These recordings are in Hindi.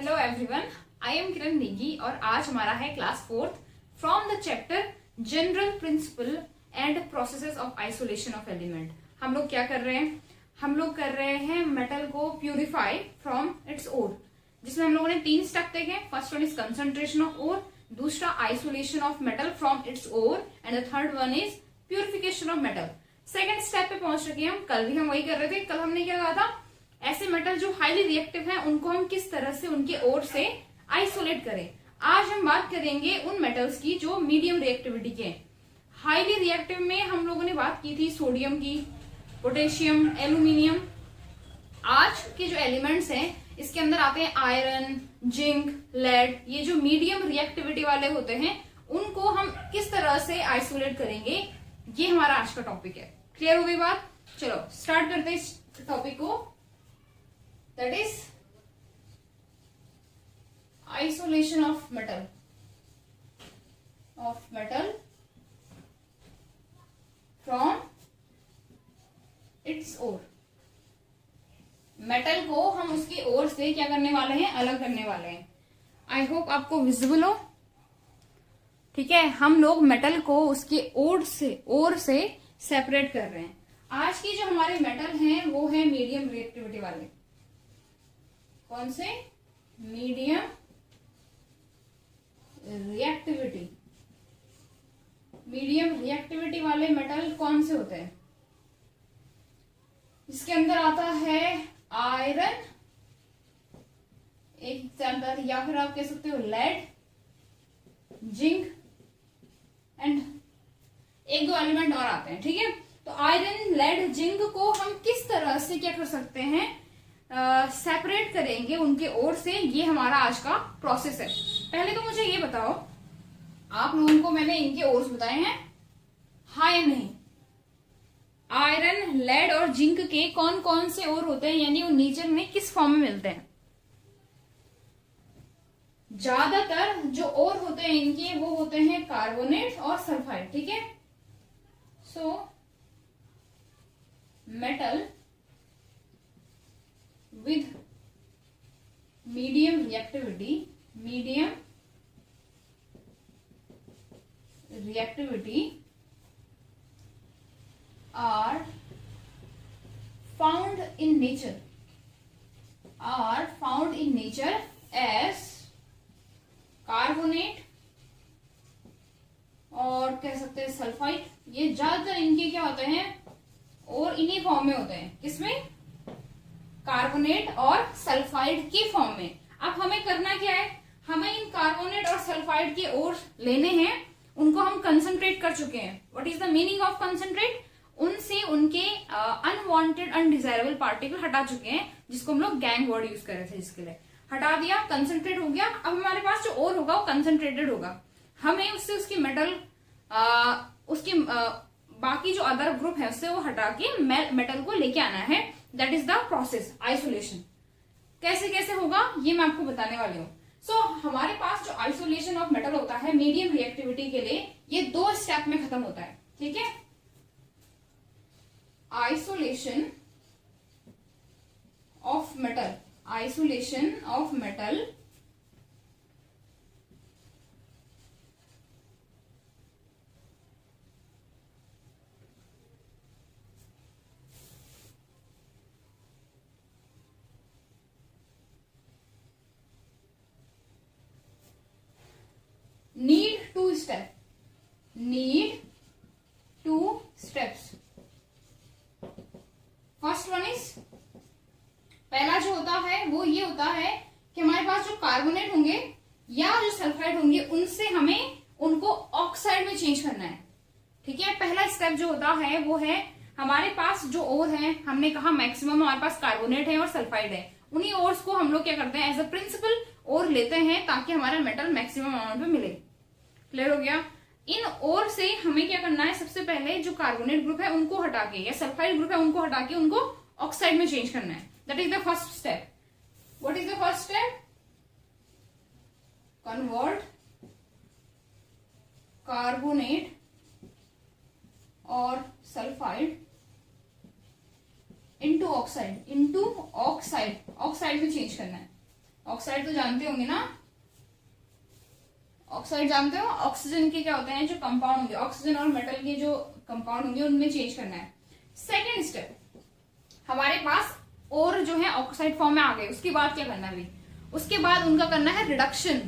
हेलो एवरीवन, आई एम किरण नेगी और आज हमारा है class 4th from the chapter general principle and processes of isolation of element. हम लोग क्या कर रहे हैं? हम लोग कर रहे हैं मेटल को प्यूरिफाई फ्रॉम इट्स ओर, जिसमें हम लोगों ने 3 स्टेप देखे। First one is concentration of ore, दूसरा isolation of metal from its ore and the third one is purification of metal. Second step पे पहुंच चुके हैं हम। कल भी हम वही कर रहे थे। कल हमने क्या कहा था? ऐसे मेटल जो हाईली रिएक्टिव हैं उनको हम किस तरह से उनके ओर से आइसोलेट करें। आज हम बात करेंगे उन मेटल्स की जो मीडियम रिएक्टिविटी के हैं। हाईली रिएक्टिव में हम लोगों ने बात की थी सोडियम की, पोटेशियम, एल्यूमिनियम। आज के जो एलिमेंट्स हैं इसके अंदर आते हैं आयरन, जिंक, लेड। ये जो मीडियम रिएक्टिविटी वाले होते हैं उनको हम किस तरह से आइसोलेट करेंगे, ये हमारा आज का टॉपिक है। क्लियर हो गई बात? चलो स्टार्ट करते हैं इस टॉपिक को। That is isolation of metal from its ore. Metal को हम उसकी ओर से क्या करने वाले हैं? अलग करने वाले हैं। आई होप आपको विजिबल हो। ठीक है, हम लोग मेटल को उसके ओर से सेपरेट कर रहे हैं। आज की जो हमारे मेटल हैं वो है मीडियम रिएक्टिविटी वाले। कौन से? Medium reactivity. मीडियम रिएक्टिविटी वाले मेटल कौन से होते हैं? इसके अंदर आता है आयरन, एक एग्जाम्पल, या फिर आप कह सकते हो लेड, जिंक एंड एक दो एलिमेंट और आते हैं। ठीक है, तो आयरन, लेड, जिंक को हम किस तरह से क्या कर सकते हैं? सेपरेट करेंगे उनके ओर से। ये हमारा आज का प्रोसेस है। पहले तो मुझे ये बताओ, आप लोगों को मैंने इनके ओर्स बताए हैं, हाँ या नहीं? आयरन, लेड और जिंक के कौन कौन से ओर होते हैं, यानी वो नेचर में किस फॉर्म में मिलते हैं? ज्यादातर जो ओर होते हैं इनके वो होते हैं कार्बोनेट और सल्फाइड। ठीक है, so metal with medium reactivity are found in nature as carbonate और कह सकते हैं सल्फाइड। ये ज्यादातर इनके क्या होते हैं? और इन्हीं फॉर्म में होते हैं। किसमें? कार्बोनेट और सल्फाइड की फॉर्म में। अब हमें करना क्या है? हमें इन कार्बोनेट और सल्फाइड के ओर लेने हैं। उनको हम कंसंट्रेट कर चुके हैं। What is the meaning of concentrate? उनसे उनके अनवांटेड अनडिजायरेबल पार्टिकल हटा चुके हैं, जिसको हम लोग गैंग वर्ड यूज कर रहे थे। जिसके लिए हटा दिया, कंसंट्रेट हो गया। अब हमारे पास जो ओर होगा वो कंसंट्रेटेड होगा। हमें उससे उसकी मेटल बाकी जो अदर ग्रुप है उससे वो हटा के मेटल को लेके आना है। That is the process isolation. कैसे कैसे होगा ये मैं आपको बताने वाली हूँ। सो हमारे पास जो आइसोलेशन ऑफ मेटल होता है मीडियम रिएक्टिविटी के लिए, ये 2 स्टेप में खत्म होता है। ठीक है, isolation of metal need 2 steps। First one is, पहला जो होता है वो ये होता है कि हमारे पास जो कार्बोनेट होंगे या जो सल्फाइड होंगे उनसे हमें उनको ऑक्साइड में चेंज करना है। ठीक है, पहला स्टेप जो होता है वो है हमारे पास जो ओर है, हमने कहा मैक्सिमम हमारे पास कार्बोनेट है और सल्फाइड है। उन्हीं ओर्स को हम लोग क्या करते हैं? एज अ प्रिंसिपल ओर लेते हैं ताकि हमारा मेटल मैक्सिमम अमाउंट में मिले। क्लियर हो गया? इन ओर से हमें क्या करना है? सबसे पहले जो कार्बोनेट ग्रुप है उनको हटा के, या सल्फाइड ग्रुप है उनको हटा के उनको ऑक्साइड में चेंज करना है। That is the first step. What is the first step? Convert carbonate और सल्फाइड इनटू ऑक्साइड में चेंज करना है। ऑक्साइड तो जानते होंगे ना, ऑक्साइड जानते हो, ऑक्सीजन के क्या होते हैं जो कंपाउंड होंगे, ऑक्सीजन और मेटल के जो कंपाउंड होंगे उनमें चेंज करना है। सेकेंड स्टेप, हमारे पास और जो है ऑक्साइड फॉर्म में आ गए, उसके बाद क्या करना है, उसके बाद उनका करना है रिडक्शन।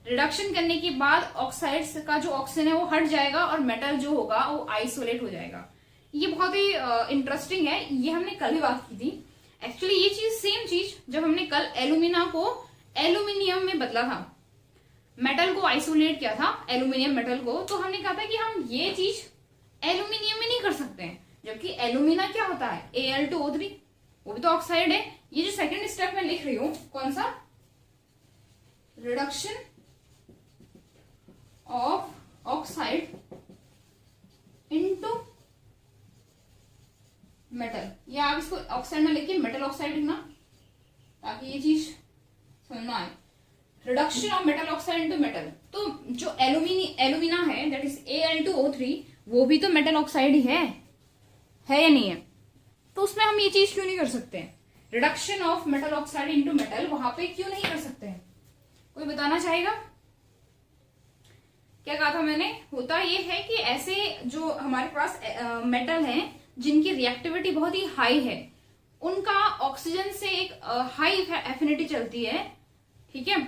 रिडक्शन करने के बाद ऑक्साइड्स का जो ऑक्सीजन है वो हट जाएगा और मेटल जो होगा वो आइसोलेट हो जाएगा। ये बहुत ही इंटरेस्टिंग है, ये हमने कल ही बात की थी। एक्चुअली ये चीज सेम चीज जब हमने कल एल्यूमिना को एल्यूमिनियम में बदला था, मेटल को आइसोलेट किया था, एल्यूमिनियम मेटल को, तो हमने कहा था कि हम ये चीज एल्यूमिनियम में नहीं कर सकते हैं, जबकि एल्यूमिना क्या होता है Al2O3, वो भी तो ऑक्साइड है। ये जो सेकंड स्टेप में लिख रही हूं कौन सा, reduction of oxide into metal, या आप इसको ऑक्साइड में लेके मेटल ऑक्साइड लिखना ताकि ये चीज समझ में आए। Reduction of metal oxide into metal, तो जो एल्यूमिना है दैट इज Al2O3, वो भी तो मेटल ऑक्साइड ही है या नहीं है, तो उसमें हम ये चीज क्यों नहीं कर सकते हैं, reduction of metal oxide into metal वहां पे क्यों नहीं कर सकते हैं? कोई बताना चाहेगा? क्या कहा था मैंने? होता ये है कि ऐसे जो हमारे पास मेटल हैं जिनकी रिएक्टिविटी बहुत ही हाई है, उनका ऑक्सीजन से एक हाई एफिनिटी चलती है, ठीक है,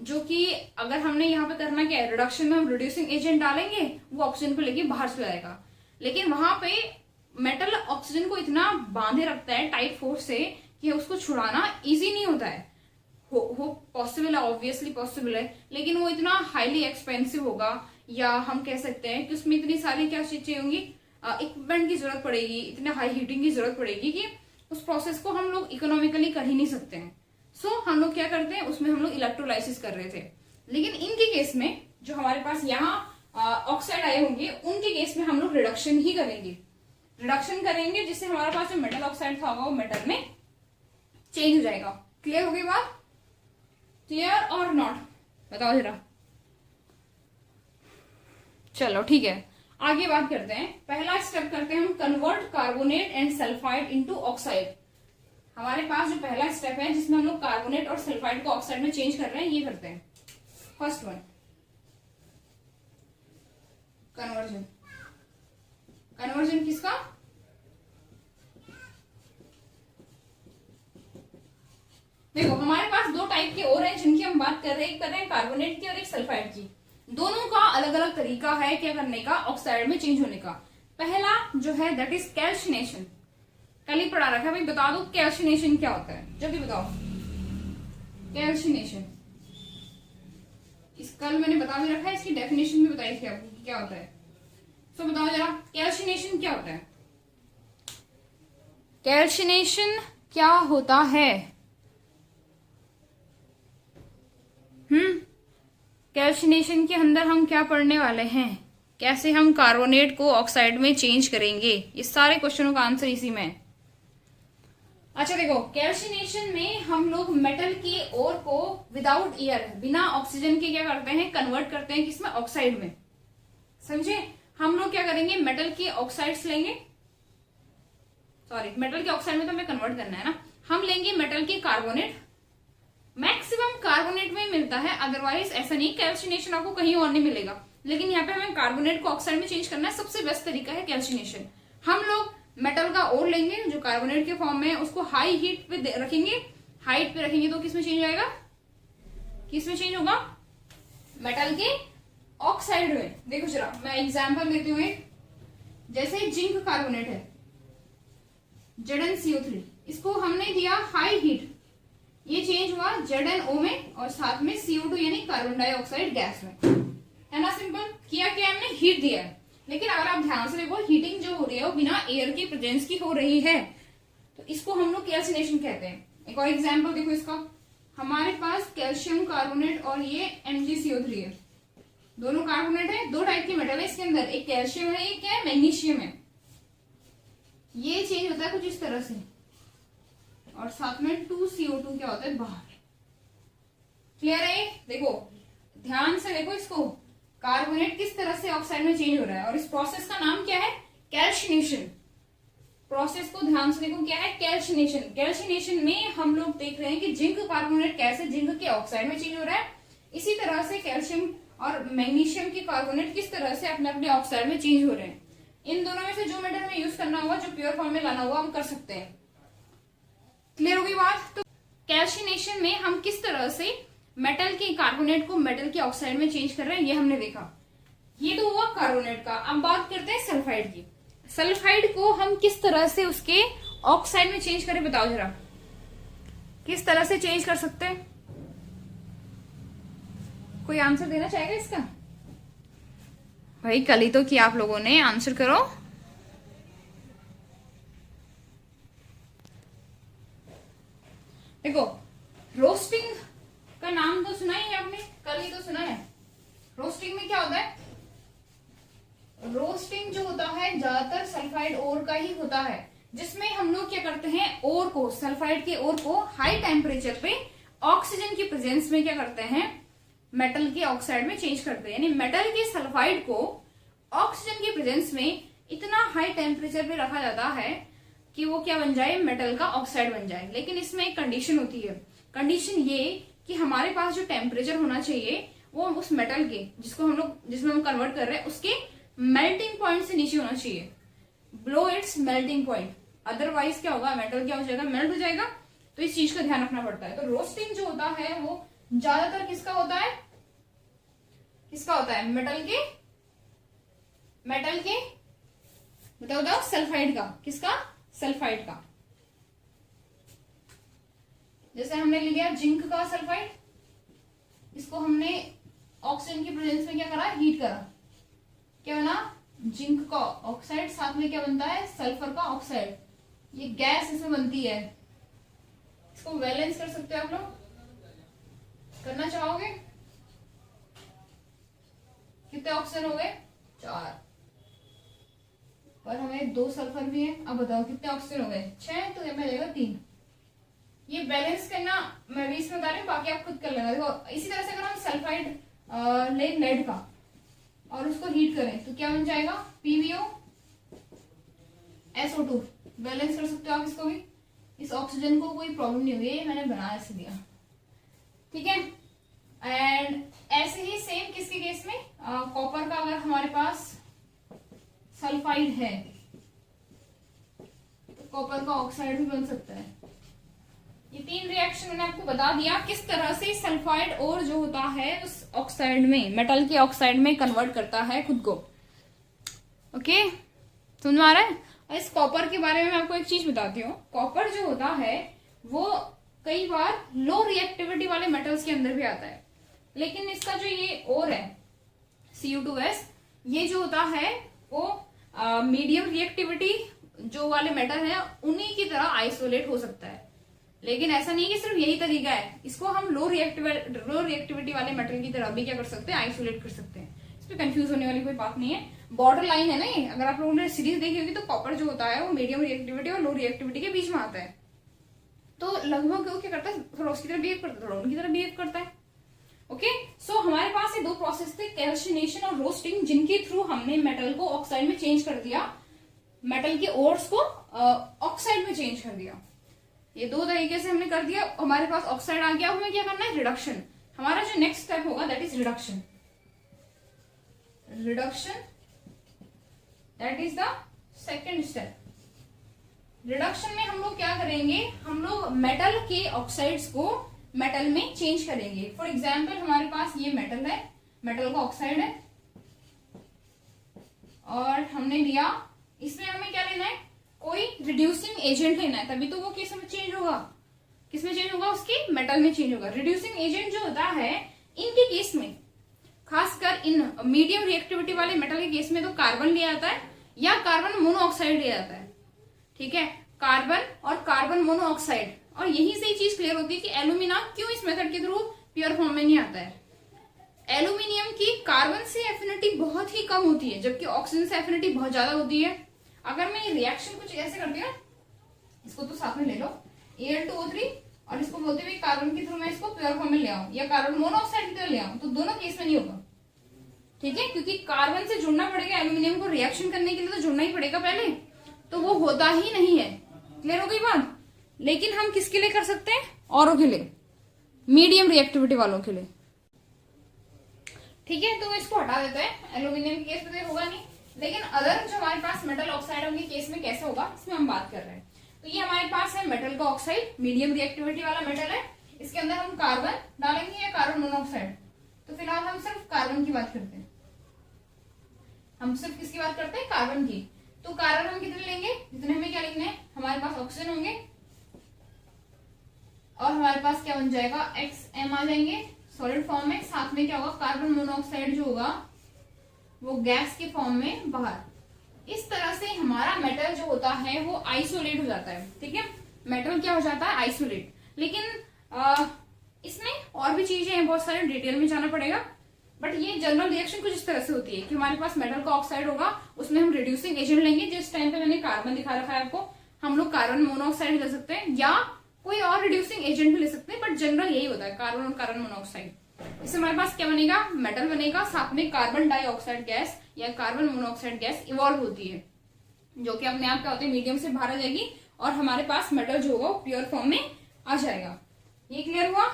जो कि अगर हमने यहाँ पे करना क्या है, रिडक्शन में हम रिड्यूसिंग एजेंट डालेंगे, वो ऑक्सीजन को लेके बाहर चला जाएगा। लेकिन वहां पे मेटल ऑक्सीजन को इतना बांधे रखता है टाइट फोर्स से कि उसको छुड़ाना इजी नहीं होता है। हो पॉसिबल है, ऑब्वियसली पॉसिबल है, लेकिन वो इतना हाईली एक्सपेंसिव होगा, या हम कह सकते हैं कि उसमें इतनी सारी क्या चीजें होंगी, इक्विपमेंट की जरूरत पड़ेगी, इतने हाई हीटिंग की जरूरत पड़ेगी कि उस प्रोसेस को हम लोग इकोनॉमिकली कर ही नहीं सकते हैं। सो हम लोग क्या करते हैं, उसमें हम लोग इलेक्ट्रोलाइसिस कर रहे थे। लेकिन इनके केस में जो हमारे पास यहाँ ऑक्साइड आए होंगे, उनके केस में हम लोग रिडक्शन ही करेंगे, रिडक्शन करेंगे जिससे हमारे पास जो मेटल ऑक्साइड था वो मेटल में चेंज हो जाएगा। क्लियर हो गई बात? क्लियर और नॉट? बताओ जरा। चलो ठीक है, आगे बात करते हैं। पहला स्टेप करते हैं हम, convert carbonate and sulphide into oxide. हमारे पास जो पहला स्टेप है जिसमें हम लोग कार्बोनेट और सल्फाइड को ऑक्साइड में चेंज कर रहे हैं, ये करते हैं। First one, conversion. कन्वर्जन किसका? देखो हमारे पास दो टाइप के और हैं जिनकी हम बात कर रहे हैं, एक कर रहे हैं कार्बोनेट की और एक सल्फाइड की। दोनों का अलग अलग तरीका है क्या करने का, ऑक्साइड में चेंज होने का। पहला जो है दैट इज कैल्सिनेशन। कल ही पढ़ा रखा है भाई, बता दो कैल्सिनेशन क्या होता है, जल्दी बताओ। कैल्सिनेशन इस कल मैंने बता भी रखा है, इसकी डेफिनेशन भी बताई थी आपको क्या होता है। तो बताओ जरा कैल्सिनेशन क्या होता है? कैल्सिनेशन क्या होता है? कैल्सिनेशन के अंदर हम क्या पढ़ने वाले हैं, कैसे हम कार्बोनेट को ऑक्साइड में चेंज करेंगे, ये सारे क्वेश्चनों का आंसर इसी में है। अच्छा देखो, कैल्सिनेशन में हम लोग मेटल की ओर को विदाउट एयर, बिना ऑक्सीजन के क्या करते हैं, कन्वर्ट करते हैं किसमें, ऑक्साइड में। समझे? हम लोग क्या करेंगे, मेटल के ऑक्साइड्स लेंगे, सॉरी मेटल के ऑक्साइड में तो हमें कन्वर्ट करना है ना, हम लेंगे मेटल के कार्बोनेट। मैक्सिमम कार्बोनेट में मिलता है, अदरवाइज ऐसा नहीं कैल्सिनेशन आपको कहीं और नहीं मिलेगा, लेकिन यहाँ पे हमें कार्बोनेट को ऑक्साइड में चेंज करना है। सबसे बेस्ट तरीका है कैल्सिनेशन। हम लोग मेटल का ओर लेंगे जो कार्बोनेट के फॉर्म में है, उसको हाई हीट पे रखेंगे, हाइट पे रखेंगे तो किसमें चेंज आएगा, किसमें चेंज होगा, मेटल के ऑक्साइड में। देखो जरा मैं एग्जांपल देती हूँ, जैसे जिंक कार्बोनेट है ZnCO3, इसको हमने दिया हाई हीट, ये चेंज हुआ ZnO में और साथ में CO2 यानी कार्बन डाइऑक्साइड गैस में, है ना। सिंपल किया क्या हमने, हीट दिया है। लेकिन अगर आप ध्यान से देखो, हीटिंग जो हो रही है वो बिना एयर के प्रेजेंस की हो रही है, तो इसको हम लोग कैल्सिनेशन कहते हैं। एक और एग्जांपल देखो इसका, हमारे पास कैल्शियम कार्बोनेट और ये MgCO3 है, दोनों कार्बोनेट है, दो टाइप के मेटल है इसके अंदर, एक कैल्शियम है, एक क्या है, मैग्नीशियम है। ये चेंज होता है कुछ इस तरह से, और साथ में 2CO2 क्या होता है बाहर। क्लियर है? देखो ध्यान से देखो इसको, कार्बोनेट किस तरह से ऑक्साइड में चेंज हो रहा है, और इस प्रोसेस का नाम क्या है, कैल्सिनेशन। प्रोसेस को ध्यान से देखो, क्या है कैल्शिनेशन। कैल्शिनेशन में हम लोग देख रहे हैं कि जिंक कार्बोनेट कैसे जिंक के ऑक्साइड में चेंज हो रहा है, इसी तरह से कैल्शियम और मैग्नीशियम के कार्बोनेट किस तरह से अपने अपने ऑक्साइड में चेंज हो रहे हैं। इन दोनों में से जो मेथड हमें यूज करना होगा, जो प्योर फॉर्म में लाना होगा, हम कर सकते हैं। क्लियर होगी बात? तो कैल्शिनेशन में हम किस तरह से मेटल के कार्बोनेट को मेटल के ऑक्साइड में चेंज कर रहे हैं, ये हमने देखा। ये तो हुआ कार्बोनेट का। अब बात करते हैं सल्फाइड की। सल्फाइड को हम किस तरह से उसके ऑक्साइड में चेंज करें, बताओ जरा, किस तरह से चेंज कर सकते हैं? कोई आंसर देना चाहेगा इसका? भाई कल ही तो किया आप लोगों ने, आंसर करो। देखो, रोस्टिंग का नाम तो सुना ही है आपने, कल ही तो सुना है। रोस्टिंग में क्या होता है? रोस्टिंग जो होता है ज्यादातर सल्फाइड ओर का ही होता है, जिसमें हम लोग क्या करते हैं, ओर को, सल्फाइड के ओर को हाई टेम्परेचर पे ऑक्सीजन की प्रेजेंस में क्या करते हैं, मेटल के ऑक्साइड में चेंज करते हैं। यानी मेटल के सल्फाइड को ऑक्सीजन की प्रेजेंस में इतना हाई टेम्परेचर पे रखा जाता है कि वो क्या बन जाए, मेटल का ऑक्साइड बन जाए। लेकिन इसमें एक कंडीशन होती है। कंडीशन ये कि हमारे पास जो टेम्परेचर होना चाहिए वो उस मेटल के, जिसमें हम कन्वर्ट कर रहे हैं, उसके मेल्टिंग पॉइंट से नीचे होना चाहिए, below it's melting point. Otherwise क्या होगा, मेटल क्या हो जाएगा, मेल्ट हो जाएगा। तो इस चीज का ध्यान रखना पड़ता है। तो रोस्टिंग जो होता है वो ज्यादातर किसका होता है, किसका होता है, मेटल के बताओ सल्फाइड का। किसका? सल्फाइड का। जैसे हमने ले लिया जिंक का सल्फाइड, इसको हमने ऑक्सीजन की प्रेजेंस में क्या करा, हीट करा, क्या बना, जिंक का ऑक्साइड। साथ में क्या बनता है, सल्फर का ऑक्साइड। ये गैस इसमें बनती है। इसको बैलेंस कर सकते हो आप लोग, करना चाहोगे? कितने ऑक्सीजन हो गए, 4, पर हमें 2 सल्फर भी है। अब बताओ कितने ऑक्सीजन हो गए, 6, तो यहाँ जाएगा 3। ये बैलेंस करना मैं भी इसमें बता रही हूँ, बाकी आप खुद कर लेना। देखो इसी तरह से अगर हम सल्फाइड ले लेड का और उसको हीट करें तो क्या बन जाएगा, PbO SO2। बैलेंस कर सकते हो आप इसको भी। इस ऑक्सीजन को कोई प्रॉब्लम नहीं होगी, मैंने बनाया ऐसे दिया, ठीक है। एंड ऐसे ही सेम किसके केस में, कॉपर का अगर हमारे पास सल्फाइड है तो कॉपर का ऑक्साइड भी बन सकता है। ये 3 रिएक्शन मैंने आपको बता दिया किस तरह से सल्फाइड और जो होता है उस ऑक्साइड में, मेटल के ऑक्साइड में कन्वर्ट करता है खुद को। ओके, समझ में आ रहा है? और इस कॉपर के बारे में मैं आपको एक चीज बताती हूँ। कॉपर जो होता है वो कई बार लो रिएक्टिविटी वाले मेटल्स के अंदर भी आता है, लेकिन इसका जो ये ओर है Cu2s, ये जो होता है वो मीडियम रिएक्टिविटी जो वाले मेटल है उन्हीं की तरह आइसोलेट हो सकता है। लेकिन ऐसा नहीं है कि सिर्फ यही तरीका है, इसको हम लो रिएक्टिविटी वाले मेटल की तरह भी क्या कर सकते हैं, आइसोलेट कर सकते हैं। इसमें कंफ्यूज होने वाली कोई बात नहीं है। बॉर्डर लाइन है ना ये, अगर आप लोगों ने सीरीज देखी होगी तो कॉपर जो होता है वो मीडियम रिएक्टिविटी और लो रिएक्टिविटी के बीच में आता है। तो लगभग वो क्या करता है, थोड़ा उसकी तरह बिहेव करता है, थोड़ा उनकी तरह बिहेव करता है। ओके, सो हमारे पास ये 2 प्रोसेस थे, कैल्शिनेशन और रोस्टिंग, जिनके थ्रू हमने मेटल को ऑक्साइड में चेंज कर दिया, मेटल के ओर्स को ऑक्साइड में चेंज कर दिया। ये 2 तरीके से हमने कर दिया। हमारे पास ऑक्साइड आ गया, हमें क्या करना है, रिडक्शन। हमारा जो नेक्स्ट स्टेप होगा that is reduction. Reduction that is the second step. Reduction में हम लोग क्या करेंगे, हम लोग मेटल के ऑक्साइड्स को मेटल में चेंज करेंगे। फॉर एग्जाम्पल हमारे पास ये मेटल है, मेटल का ऑक्साइड है, और हमने लिया, इसमें हमें क्या लेना है, कोई रिड्यूसिंग एजेंट लेना है, तभी तो वो किस में चेंज होगा, किसमें चेंज होगा, उसके मेटल में चेंज होगा। रिड्यूसिंग एजेंट जो होता है इनके केस में, खासकर इन मीडियम रिएक्टिविटी वाले मेटल के केस में तो कार्बन लिया जाता है या कार्बन मोनोऑक्साइड लिया जाता है, ठीक है, कार्बन और कार्बन मोनोऑक्साइड। और यही से चीज क्लियर होती है कि एल्यूमिना क्यों इस मेथड के थ्रू प्योर फॉर्म में नहीं आता है। एल्यूमिनियम की कार्बन से एफिनिटी बहुत ही कम होती है, जबकि ऑक्सीजन से एफिनिटी बहुत ज्यादा होती है। अगर मैं ये रिएक्शन कुछ ऐसे करती हूँ, इसको तो साथ में ले लो, Al2O3, और इसको बोलते हुए कार्बन के थ्रू मैं इसको प्योर फॉर्म में ले आऊं या कार्बन मोनोऑक्साइड की तरह ले आऊं, तो दोनों केस में नहीं होगा, ठीक है, क्योंकि कार्बन से जुड़ना पड़ेगा एल्यूमिनियम को रिएक्शन करने के लिए, तो जुड़ना ही पड़ेगा पहले। तो वो होता ही नहीं है। क्लियर हो गई बात? लेकिन हम किसके लिए कर सकते हैं? औरों के लिए, मीडियम रिएक्टिविटी वालों के लिए। ठीक है, तो इसको हटा देते हैं। एल्यूमिनियम के केस में तो होगा नहीं, लेकिन अदर जो हमारे पास मेटल ऑक्साइड के केस में कैसे होगा, इसमें हम बात कर रहे हैं। तो ये हमारे पास है मेटल का ऑक्साइड, मीडियम रिएक्टिविटी वाला मेटल है। इसके अंदर हम कार्बन डालेंगे या कार्बन मोनोऑक्साइड? तो फिलहाल हम सिर्फ कार्बन की बात करते हैं। हम सिर्फ किसकी बात करते हैं? कार्बन की। तो कार्बन हम कितने लेंगे? जितने हमें क्या लिखना है, हमारे पास ऑक्सीजन होंगे और हमारे पास क्या बन जाएगा, XM आ जाएंगे सॉलिड फॉर्म में। साथ में क्या होगा, कार्बन मोनोऑक्साइड जो होगा वो गैस के फॉर्म में बाहर। इस तरह से हमारा मेटल जो होता है वो आइसोलेट हो जाता है। ठीक है, मेटल क्या हो जाता है? आइसोलेट। लेकिन इसमें और भी चीजें हैं, बहुत सारे डिटेल में जाना पड़ेगा। बट ये जनरल रिएक्शन कुछ इस तरह से होती है कि हमारे पास मेटल का ऑक्साइड होगा, उसमें हम रिड्यूसिंग एजेंट लेंगे। जिस टाइम पे मैंने कार्बन दिखा रखा है आपको, हम लोग कार्बन मोनोऑक्साइड ले सकते हैं या कोई और रिड्यूसिंग एजेंट भी ले सकते हैं, बट जनरल यही होता है, कार्बन और कार्बन मोनोऑक्साइड। इससे हमारे पास क्या बनेगा? मेटल बनेगा। साथ में कार्बन डाइऑक्साइड गैस या कार्बन मोनोऑक्साइड गैस इवॉल्व होती है, जो कि अपने आप क्या होते हैं, मीडियम से बाहर आ जाएगी और हमारे पास मेटल जो होगा वो प्योर फॉर्म में आ जाएगा। ये क्लियर हुआ?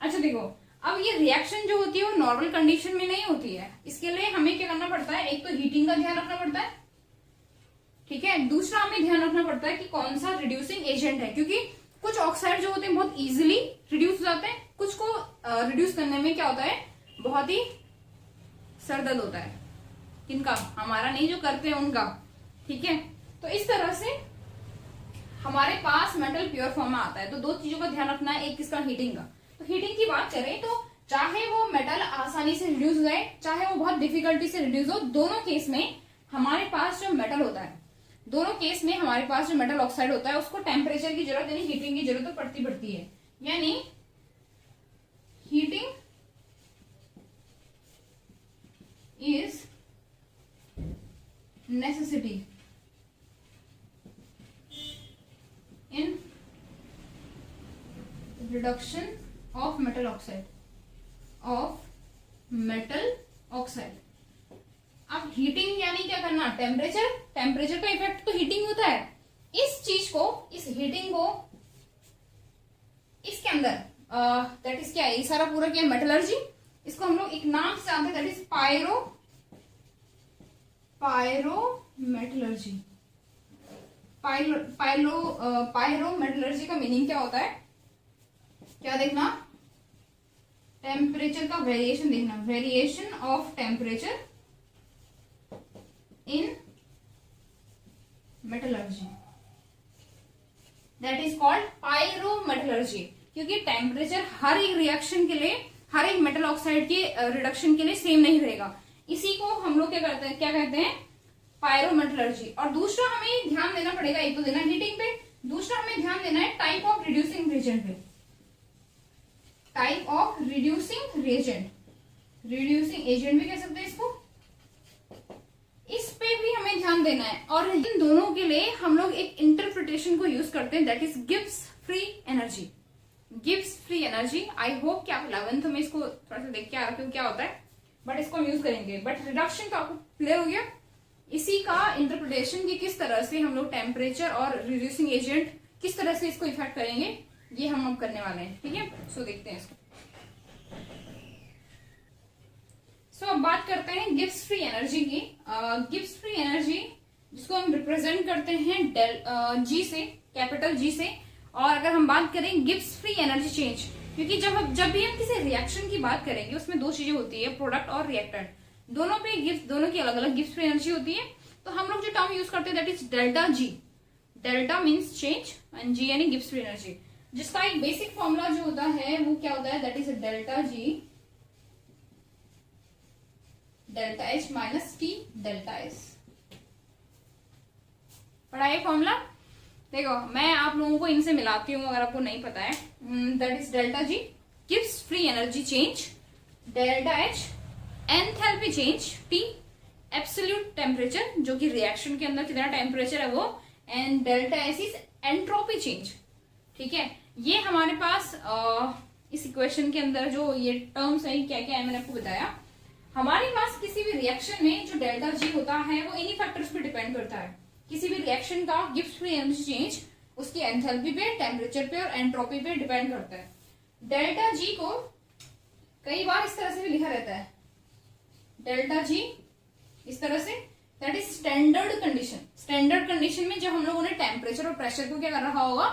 अच्छा देखो, अब ये रिएक्शन जो होती है वो नॉर्मल कंडीशन में नहीं होती है। इसके लिए हमें क्या करना पड़ता है? एक तो हीटिंग का ध्यान रखना पड़ता है, ठीक है। दूसरा हमें ध्यान रखना पड़ता है कि कौन सा रिड्यूसिंग एजेंट है, क्योंकि कुछ ऑक्साइड जो होते हैं बहुत इजीली रिड्यूस हो जाते हैं, कुछ को रिड्यूस करने में क्या होता है, बहुत ही सरदर्द होता है। किनका? हमारा नहीं, जो करते हैं उनका। ठीक है, तो इस तरह से हमारे पास मेटल प्योर फॉर्म में आता है। तो दो चीजों का ध्यान रखना है, एक किसका? हीटिंग का। तो हीटिंग की बात करें तो चाहे वो मेटल आसानी से रिड्यूस हो जाए, चाहे वो बहुत डिफिकल्टी से रिड्यूस हो, दोनों केस में हमारे पास जो मेटल होता है, दोनों केस में हमारे पास जो मेटल ऑक्साइड होता है उसको टेम्परेचर की जरूरत यानी हीटिंग की जरूरत तो पड़ती है। यानी heating is necessity in reduction of metal oxide अब हीटिंग यानी क्या करना? टेम्परेचर का इफेक्ट तो हीटिंग होता है। इस चीज को, इस हीटिंग को इसके अंदर दैट इज क्या है, ये सारा पूरा क्या है? मेटलर्जी। इसको हम लोग एक नाम से जानते हैं, दैट इज पायरोमेटलर्जी। पायरोमेटलर्जी का मीनिंग क्या होता है? क्या देखना? टेम्परेचर का वेरिएशन देखना, variation of temperature in metallurgy, that is called pyrometallurgy. क्योंकि टेम्परेचर हर एक रिएक्शन के लिए, हर एक मेटल ऑक्साइड के रिडक्शन के लिए सेम नहीं रहेगा। इसी को हम लोग क्या कहते हैं? पायरोमेटलर्जी। और दूसरा हमें ध्यान देना पड़ेगा, एक तो देना हीटिंग पे, दूसरा हमें ध्यान देना है टाइप ऑफ रिड्यूसिंग रिएजेंट पे। Type of reducing reagent, reducing agent भी कह सकते हैं इसको। इस पे भी हमें ध्यान देना है। और इन दोनों के लिए हम लोग एक इंटरप्रिटेशन को यूज करते हैं, that is Gibbs free energy. Gibbs free energy, I hope कि आप 11th में इसको थोड़ा सा देख के आ रखे हो क्या होता है, बट इसको हम यूज करेंगे। बट रिडक्शन तो आपको क्लियर हो गया। इसी का इंटरप्रिटेशन की किस तरह से हम लोग टेम्परेचर और रिड्यूसिंग एजेंट किस तरह से इसको इफेक्ट करेंगे, ये हम अब करने वाले हैं। ठीक है, सो देखते हैं इसको। सो अब बात करते हैं गिब्स फ्री एनर्जी की। गिब्स फ्री एनर्जी जिसको हम रिप्रेजेंट करते हैं जी से, कैपिटल जी से। और अगर हम बात करें गिब्स फ्री एनर्जी चेंज, क्योंकि जब भी हम किसी रिएक्शन की बात करेंगे उसमें दो चीजें होती है, प्रोडक्ट और रिएक्टेंट। दोनों की अलग अलग गिब्स फ्री एनर्जी होती है। तो हम लोग जो टर्म यूज करते हैं that is delta G. Delta means change and G यानी गिब्स फ्री एनर्जी, जिसका एक बेसिक फॉर्मूला जो होता है वो क्या होता है, that is delta G delta H minus T delta S. पढ़ा है फॉर्मूला? देखो मैं आप लोगों को इनसे मिलाती हूँ अगर आपको नहीं पता है। That is delta ji gives free energy change, delta H enthalpy change, T absolute temperature जो कि रिएक्शन के अंदर कितना टेम्परेचर है वो, and delta S is entropy change. ठीक है, ये हमारे पास इस इक्वेशन के अंदर जो ये टर्म्स है क्या क्या है मैंने आपको बताया। हमारे पास किसी भी रिएक्शन में जो डेल्टा जी होता है वो इन्हीं फैक्टर्स पे डिपेंड करता है। किसी भी रिएक्शन का गिब्स फ्री एनर्जी चेंज उसकी एंथैल्पी पे, टेम्परेचर पे और एंट्रोपी पे डिपेंड करता है। डेल्टा जी को कई बार इस तरह से भी लिखा रहता है, डेल्टा जी इस तरह से, that is standard condition. Standard condition में जब हम लोगों ने टेम्परेचर और प्रेशर को क्या कर रखा होगा,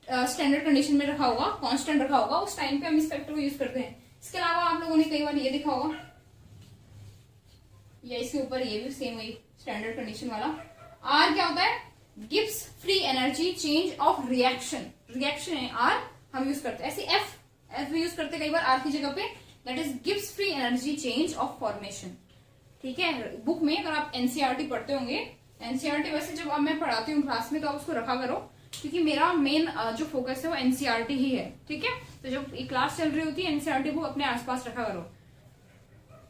स्टैंडर्ड कंडीशन में रखा होगा, कांस्टेंट रखा होगा, उस टाइम पे हम इस फैक्टर को यूज करते हैं। इसके अलावा आप लोगों ने कई बार ये देखा होगा, या इसके ऊपर ये भी सेम वही स्टैंडर्ड कंडीशन वाला। आर क्या होता है, Gibbs free energy change of reaction, reaction है आर हम यूज करते हैं। ऐसे एफ भी यूज करते हैं कई बार आर की जगह पे, that is Gibbs free energy change of formation. ठीक है, बुक में अगर आप एनसीईआरटी पढ़ते होंगे, एनसीईआरटी वैसे जब अब मैं पढ़ाती हूँ क्लास में तो आप उसको रखा करो, क्योंकि मेरा मेन जो फोकस है वो एनसीईआरटी ही है। ठीक है, तो जब ये क्लास चल रही होती है एनसीईआरटी को अपने आसपास रखा करो।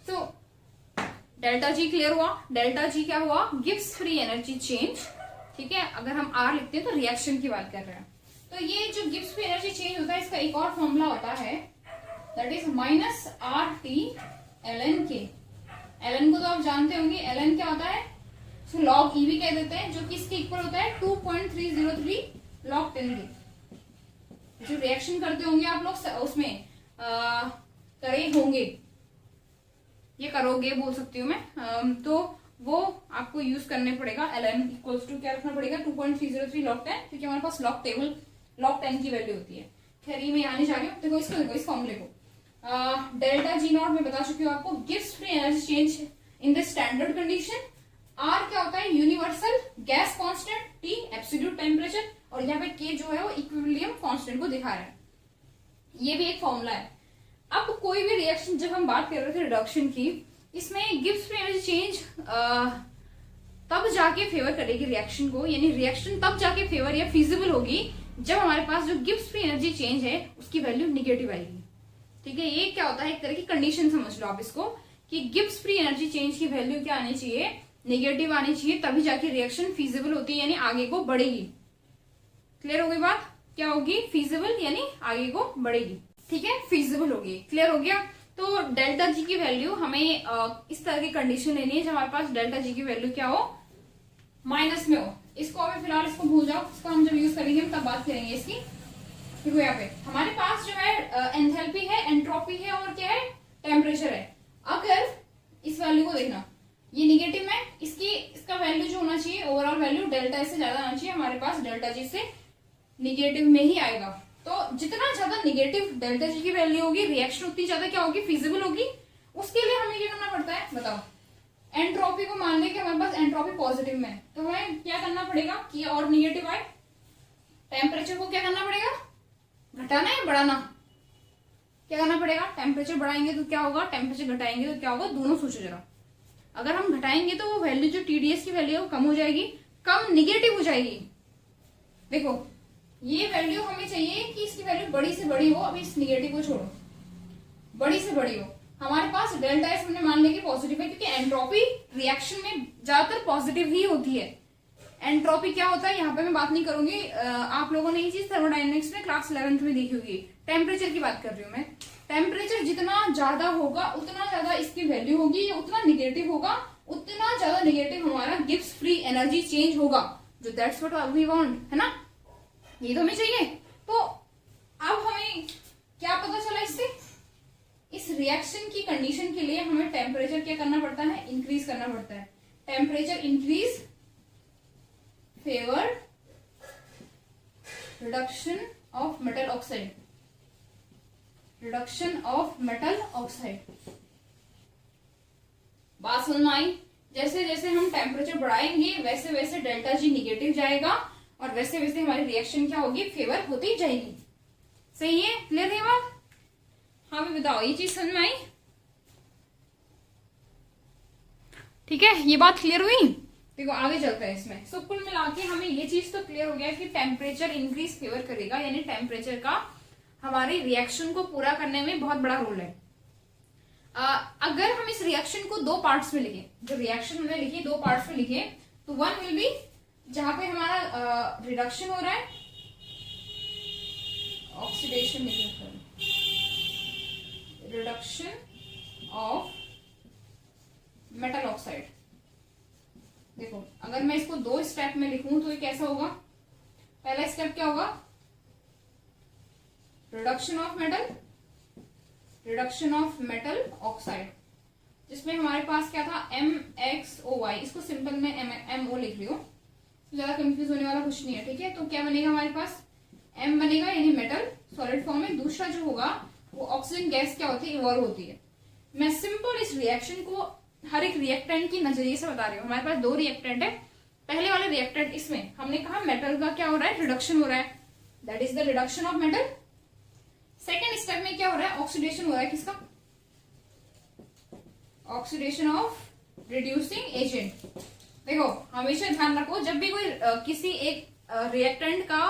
तो डेल्टा जी क्लियर हुआ। डेल्टा जी क्या हुआ, गिव्स फ्री एनर्जी चेंज। ठीक है, अगर हम आर लिखते हैं तो रिएक्शन की बात कर रहे हैं। तो ये जो गिव्स फ्री एनर्जी चेंज होता है इसका एक और फॉर्मूला होता है, that is minus R T L N K. L N को तो आप जानते होंगे, एल एन क्या होता है, इसको लॉग ई भी कह देते हैं, जो कि इसके इक्वल होता है 2.303 लॉग 10 के। जो रिएक्शन करते होंगे आप लोग उसमें करे होंगे, ये करोगे बोल सकती हूँ मैं, तो वो आपको यूज करने पड़ेगा। एल एन इक्वल्स टू क्या रखना पड़ेगा, 2.303 लॉग 10, क्योंकि हमारे पास लॉग टेबल लॉग 10 की वैल्यू होती है। खैर ये मैं आने जा रही हूँ, देखो इसको, देखो इस फॉर्मूले को, डेल्टा जी नॉट में बता चुकी हूँ आपको, gives free energy change in the standard condition. R क्या होता है, universal gas constant, T absolute temperature, और यहाँ पे के जो है वो इक्विलिब्रियम कांस्टेंट को दिखा रहा है। ये भी एक फॉर्मूला है। अब कोई भी रिएक्शन, जब हम बात कर रहे थे रिडक्शन की, इसमें गिव्स फ्री एनर्जी चेंज तब जाके फेवर करेगी रिएक्शन को, यानी रिएक्शन तब जाके फेवर या फिजिबल होगी जब हमारे पास जो गिव्स फ्री एनर्जी चेंज है उसकी वैल्यू निगेटिव आएगी। ठीक है, ये क्या होता है, एक तरह की कंडीशन समझ लो आप इसको, कि गिव्स फ्री एनर्जी चेंज की वैल्यू क्या आनी चाहिए, नेगेटिव आनी चाहिए, तभी जाके रिएक्शन फिजिबल होती है, यानी आगे को बढ़ेगी। क्लियर हो गई बात, क्या होगी, फिजिबल यानी आगे को बढ़ेगी। ठीक है, फिजिबल होगी, क्लियर हो गया। तो डेल्टा जी की वैल्यू हमें इस तरह की कंडीशन लेनी है जब हमारे पास डेल्टा जी की वैल्यू क्या हो, माइनस में हो। इसको अभी फिलहाल इसको भूल जाओ, इसको हम जब यूज करेंगे तब बात करेंगे इसकी। देखो यहाँ पे हमारे पास जो है एंथैल्पी है, एंट्रोपी है और क्या है, टेम्परेचर है। अगर इस वैल्यू को देखना, ये निगेटिव में, इसका वैल्यू जो होना चाहिए ओवरऑल वैल्यू डेल्टा से ज्यादा आना चाहिए, हमारे पास डेल्टा जी से निगेटिव में ही आएगा। तो जितना ज्यादा निगेटिव डेल्टा जी की वैल्यू होगी, रिएक्शन उतनी ज्यादा क्या होगी, फिजिबल होगी। उसके लिए हमें क्या करना पड़ता है बताओ, एंट्रोपी को मान लें कि हमारे पास एंट्रोपी पॉजिटिव में, तो हमें क्या करना पड़ेगा कि और निगेटिव आए, टेम्परेचर को क्या करना पड़ेगा, घटाना है बढ़ाना, क्या करना पड़ेगा, टेम्परेचर बढ़ाएंगे तो क्या होगा, टेम्परेचर घटाएंगे तो क्या होगा, दोनों सोचो जरा। अगर हम घटाएंगे तो वो वैल्यू जो टीडीएस की वैल्यू है वो कम हो जाएगी, कम निगेटिव हो जाएगी। देखो ये वैल्यू हमें चाहिए कि इसकी वैल्यू बड़ी से बड़ी हो, अभी इस निगेटिव को छोड़ो, बड़ी से बड़ी हो। हमारे पास डेल्टा एस हमने मान लिया कि पॉजिटिव है, क्योंकि एंट्रोपी रिएक्शन में ज्यादातर पॉजिटिव ही होती है। एंट्रोपी क्या होता है यहाँ पे मैं बात नहीं करूंगी, आप लोगों ने ये चीज थर्मोडायनेमिक्स में क्लास 11th में देखी होगी। टेम्परेचर की बात कर रही हूँ मैं, टेम्परेचर जितना ज्यादा होगा उतना ज्यादा इसकी वैल्यू होगी, या उतना निगेटिव होगा उतना ज्यादा निगेटिव हमारा गिव्स फ्री एनर्जी चेंज होगा, जो दैट्स व्हाट वी वांट, है ना, ये तो हमें चाहिए। तो अब हमें क्या पता चला इससे, इस रिएक्शन की कंडीशन के लिए हमें टेम्परेचर क्या करना पड़ता है, इंक्रीज करना पड़ता है। Temperature increase favour reduction of metal oxide, reduction of metal oxide. बात समझ में आई, जैसे जैसे हम टेम्परेचर बढ़ाएंगे वैसे वैसे डेल्टा जी निगेटिव जाएगा, और वैसे वैसे हमारी रिएक्शन क्या होगी, फेवर होती जाएगी। सही है, क्लियर है बात, हाँ भी बताओ ये चीज समझ में आई। ठीक है, ये बात क्लियर हुई। देखो आगे चलते हैं इसमें। सो कुल मिला के हमें ये चीज तो क्लियर हो गया कि टेम्परेचर इंक्रीज फेवर करेगा, यानी टेम्परेचर का हमारी रिएक्शन को पूरा करने में बहुत बड़ा रोल है। अगर हम इस रिएक्शन को दो पार्ट्स में लिखें, जो रिएक्शन हमने लिखी दो पार्ट्स में लिखे, तो वन विल बी जहां पे हमारा रिडक्शन हो रहा है, ऑक्सीडेशन लिखे, रिडक्शन ऑफ मेटल ऑक्साइड। देखो अगर मैं इसको 2 स्टेप में लिखूं तो ये कैसा होगा? पहला स्टेप क्या होगा? रिडक्शन ऑफ मेटल ऑक्साइड, जिसमें हमारे पास क्या था? MXOY। इसको सिंपल में MO लिख रही हूँ, ज्यादा कंफ्यूज होने वाला कुछ नहीं है, ठीक है। तो क्या बनेगा हमारे पास? M बनेगा, यानी मेटल सॉलिड फॉर्म में। दूसरा जो होगा वो ऑक्सीजन गैस क्या होती है? इवॉल्व होती है। मैं सिंपल इस रिएक्शन को हर एक रिएक्टेंट की नजरिए से बता रही हूँ। हमारे पास 2 रिएक्टेंट है। पहले वाले रिएक्टेंट, इसमें हमने कहा मेटल का क्या हो रहा है? रिडक्शन हो रहा है, that is the reduction of metal. Second step में क्या हो रहा है? ऑक्सीडेशन हो रहा है। किसका? Oxidation of reducing agent. देखो हमेशा ध्यान रखो, जब भी कोई किसी एक रिएक्टेंट का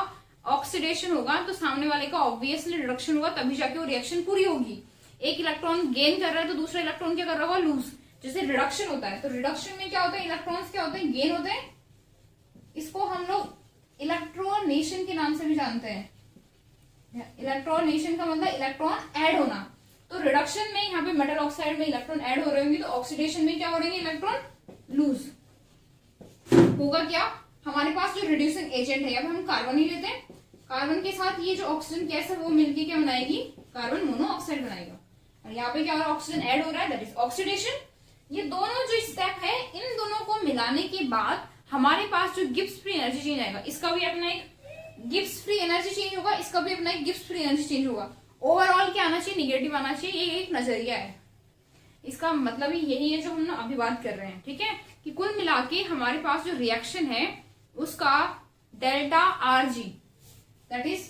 ऑक्सीडेशन होगा तो सामने वाले का ऑब्वियसली रिडक्शन होगा, तभी जाके वो रिएक्शन पूरी होगी। एक इलेक्ट्रॉन गेन कर रहा है तो दूसरा इलेक्ट्रॉन क्या कर रहा होगा? लूज। जैसे रिडक्शन होता है तो रिडक्शन में क्या होता है? इलेक्ट्रॉन्स क्या होते हैं? गेन होते हैं। इसको हम लोग इलेक्ट्रोनेशन के नाम से भी जानते हैं। इलेक्ट्रोनेशन का मतलब इलेक्ट्रॉन ऐड होना। तो रिडक्शन में यहाँ पे मेटल ऑक्साइड में इलेक्ट्रॉन ऐड हो रहे होंगे, तो ऑक्सीडेशन में क्या हो रहे हैं? इलेक्ट्रॉन लूज होगा। क्या हमारे पास जो रिड्यूसिंग एजेंट है, अब हम कार्बन ही लेते हैं, कार्बन के साथ ये जो ऑक्सीजन गैस है वो मिलकर क्या बनाएगी? कार्बन मोनोऑक्साइड बनाएगा। और यहाँ पे क्या हो रहा है? ऑक्सीजन ऐड हो रहा है, दैट इज ऑक्सीडेशन। ये दोनों जो स्टेप है, इन दोनों को मिलाने के बाद हमारे पास जो गिब्स फ्री एनर्जी चेंज आएगा, इसका भी अपना एक गिब्स फ्री एनर्जी चेंज होगा, इसका भी अपना एक गिब्स फ्री एनर्जी चेंज होगा। ओवरऑल क्या आना चाहिए? निगेटिव आना चाहिए। ये एक नजरिया है, इसका मतलब ही यही है जो हम अभी बात कर रहे हैं, ठीक है। कि कुल मिला के हमारे पास जो रिएक्शन है उसका delta RG, that is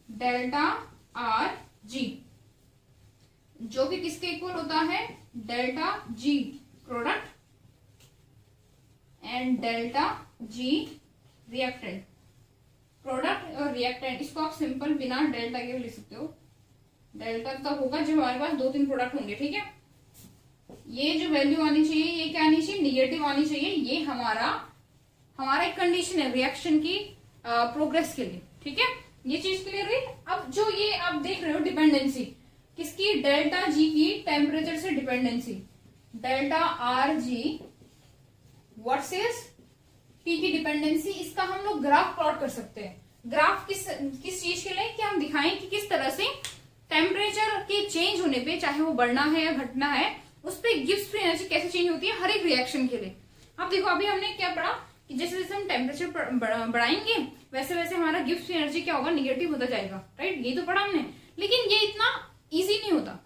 delta RG, जो कि किसके इक्वल होता है? Delta G product and delta G reactant. Product और रिएक्टेंट, इसको आप सिंपल बिना डेल्टा के लिख सकते हो। डेल्टा तब होगा जब हमारे पास 2-3 प्रोडक्ट होंगे, ठीक है। ये जो वैल्यू आनी चाहिए, ये क्या आनी चाहिए? निगेटिव आनी चाहिए। ये हमारा एक कंडीशन है रिएक्शन की प्रोग्रेस के लिए, ठीक है। ये चीज क्लियर हुई। अब जो ये आप देख रहे हो डिपेंडेंसी किसकी? डेल्टा G की टेम्परेचर से dependency. Delta RG versus T की डिपेंडेंसी, इसका हम लोग ग्राफ प्लॉट कर सकते हैं। ग्राफ किस चीज के लिए? कि हम दिखाएं कि किस तरह से टेम्परेचर के चेंज होने पे, चाहे वो बढ़ना है या घटना है, उस पर गिब्स फ्री एनर्जी कैसे चेंज होती है हर एक रिएक्शन के लिए। अब देखो अभी हमने क्या पढ़ा कि जैसे जैसे हम टेम्परेचर बढ़ाएंगे वैसे वैसे हमारा गिब्स फ्री एनर्जी क्या होगा? निगेटिव होता जाएगा, राइट। ये तो पढ़ा हमने, लेकिन ये इतना इजी नहीं होता।